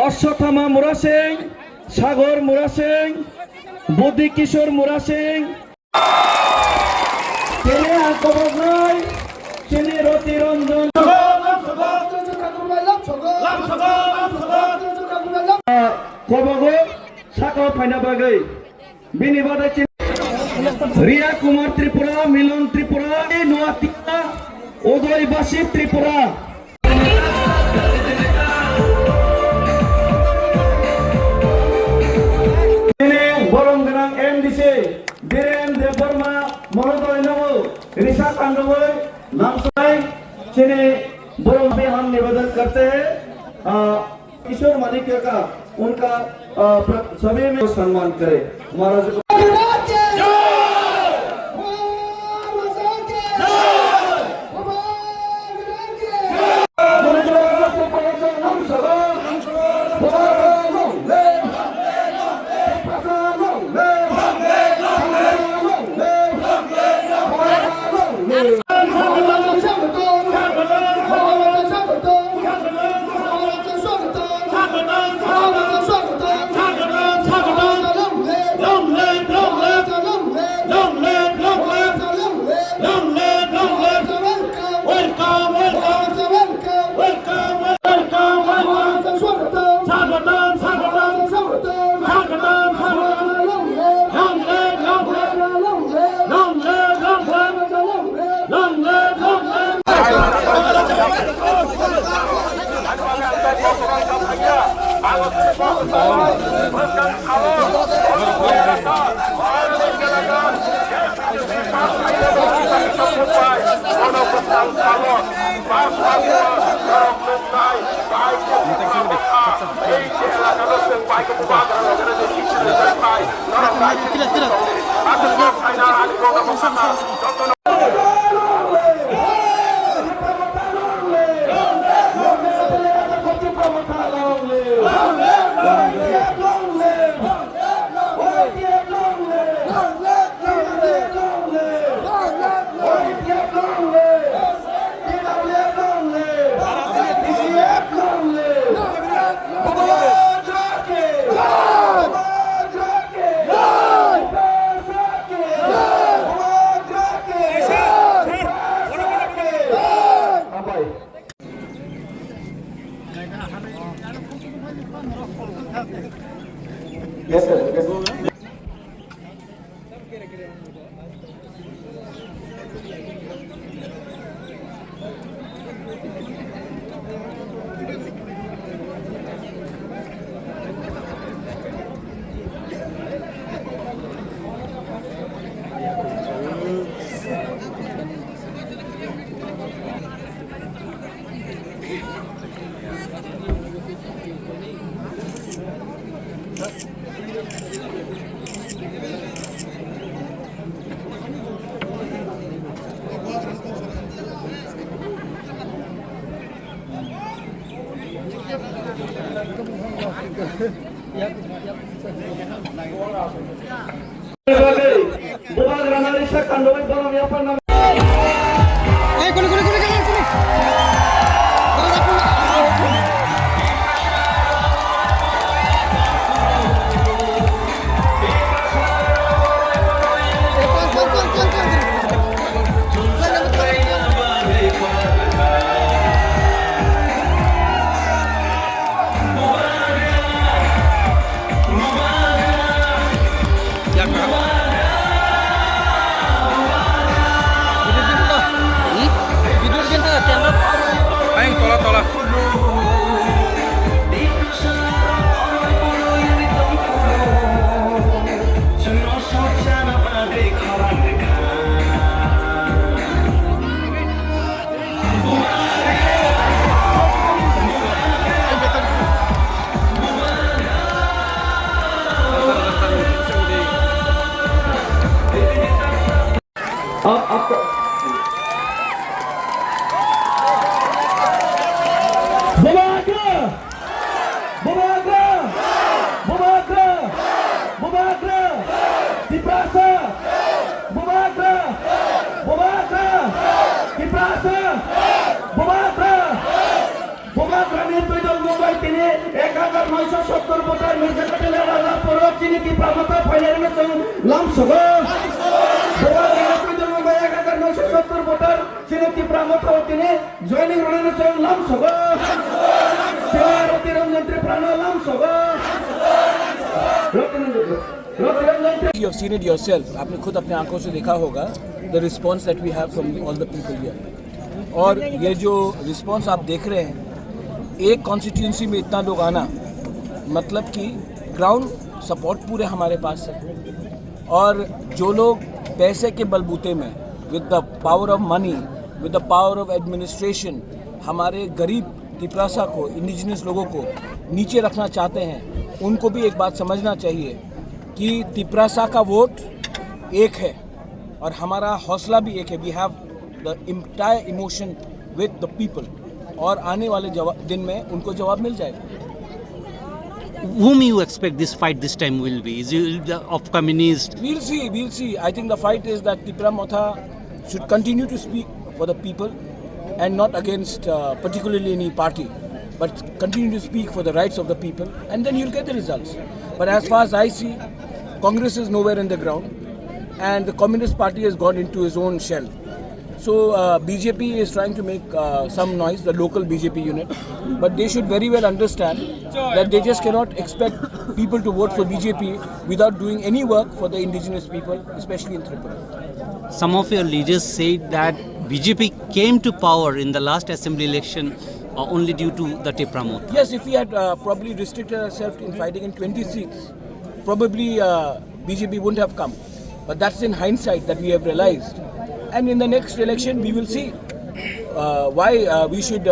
অশ্বত্থামা মুরা সিং, সাগর মুরা সিং, বুদ্ধি কিশোর মুরা সিং, তিনি আকবর নয়, তিনি রতিরঞ্জন কবগো সাকো ফাইনা বাগৈ বিনি বাদে রিয়া কুমার ত্রিপুরা, মিলন ত্রিপুরা, নোয়াতিয়া উদয়বাসী ত্রিপুরা। বরংগ্রাং एमडीसी बीरेन्द्र देववर्मा महोदय नमो ऋषा पांडवय नाम सुनाई चीनी बरं में हम निवेदन करते हैं किशोर मानिक्य का उनका सभी में सम्मान करें। महाराज 970 ভোটার মির্জা কাটেলা রাজা পরো চিনি কি প্রামতা ফাইনাল মে চং লাম সগো বোবা কই দল মে 1970 ভোটার চিনি কি প্রামতা তিনি জয়নিং রণে চং লাম সগো রতিরঞ্জন প্রাণ লাম সগো You have seen it yourself. आपने खुद अपने आंखों से देखा होगा the response that we have from all the people here. और ये जो response आप देख रहे हैं, एक constituency में इतना लोग आना, मतलब कि ground support पूरे हमारे पास है. और जो लोग पैसे के बलबूते में, with the power of money, with the power of administration, हमारे गरीब तिपरासा को, इंडिजिनस लोगों को नीचे रखना चाहते हैं, उनको भी एक बात समझना चाहिए कि तिपरासा का वोट एक है और हमारा हौसला भी एक है. We have the entire emotion with the people और आने वाले दिन में उनको जवाब मिल जाएगा. Whom you expect this fight this time will be? Is it of communist? We'll see. I think the fight is that Tipra Motha should continue to speak for the people and not against particularly any party, but continue to speak for the rights of the people, and then you'll get the results. But as far as I see, Congress is nowhere in the ground, and the Communist Party has gone into his own shell. So BJP is trying to make some noise, the local BJP unit, but they should very well understand that they just cannot expect people to vote for BJP without doing any work for the indigenous people, especially in Tripura. Some of your leaders said that BJP came to power in the last assembly election only due to the Tipra Motha. Yes, if we had probably restricted ourselves in fighting in 20 seats, probably BJP wouldn't have come. But that's in hindsight that we have realized. And in the next election, we will see why we should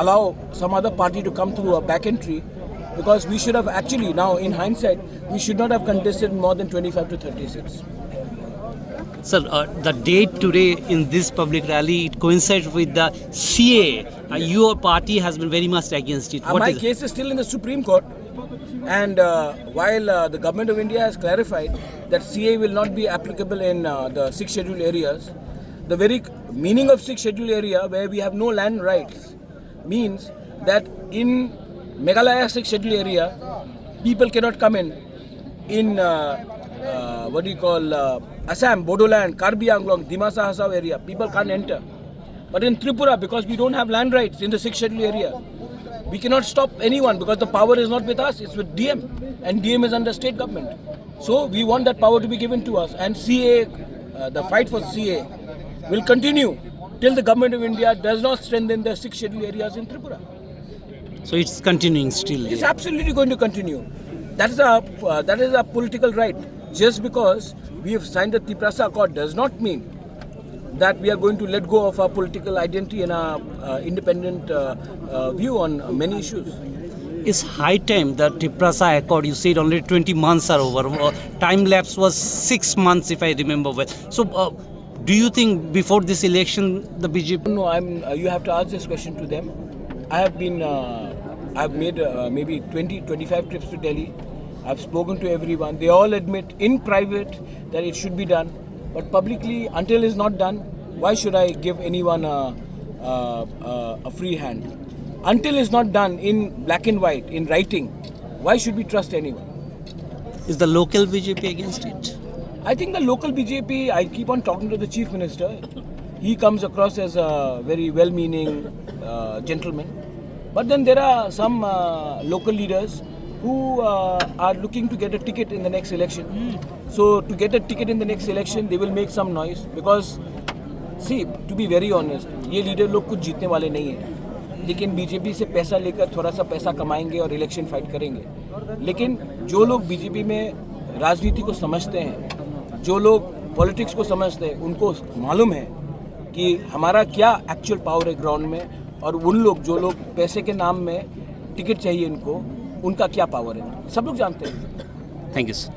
allow some other party to come through a back entry, because we should have actually, now in hindsight, we should not have contested more than 25 to 30 seats. Sir, the date today in this public rally, it coincides with the CA. Your party has been very much against it. My case is still in the Supreme Court, and while the government of India has clarified that CA will not be applicable in the 6 scheduled areas, the very meaning of 6 scheduled area, where we have no land rights, means that in Meghalaya 6 scheduled area, people cannot come in Assam, Bodoland, Karbi Anglong, Dimasa Hasao area, people can't enter. But in Tripura, because we don't have land rights in the 6th scheduled area, we cannot stop anyone because the power is not with us, it's with DM, and DM is under state government. So we want that power to be given to us, and CA, the fight for CA will continue till the government of India does not strengthen the 6 scheduled areas in Tripura. So it's continuing still. It's absolutely going to continue. That is our political right. Just because we have signed the Tiprasa Accord does not mean that we are going to let go of our political identity and our independent view on many issues. It's high time the Tiprasa Accord, you said already 20 months are over. Time lapse was 6 months if I remember well. So do you think before this election the BJP? No, you have to ask this question to them. I've made maybe 20-25 trips to Delhi. I've spoken to everyone. They all admit in private that it should be done. But publicly, until it's not done, why should I give anyone a free hand? Until it's not done in black and white, in writing, why should we trust anyone? Is the local BJP against it? I think the local BJP, I keep on talking to the Chief Minister. He comes across as a very well-meaning gentleman. But then there are some local leaders who are looking to get a ticket in the next election. So to get a ticket in the next election, they will make some noise because, see, to be very honest, ये leader लोग कुछ जीतने वाले नहीं हैं, लेकिन BJP से पैसा लेकर थोड़ा सा पैसा कमाएंगे और इलेक्शन फाइट करेंगे. लेकिन जो लोग बीजेपी में राजनीति को समझते हैं, जो लोग पॉलिटिक्स को समझते हैं, उनको मालूम है कि हमारा क्या एक्चुअल पावर है ग्राउंड में, और उन लोग जो लोग पैसे के नाम में टिकट चाहिए उनको, उनका क्या पावर है, सब लोग जानते हैं. Thank you, sir.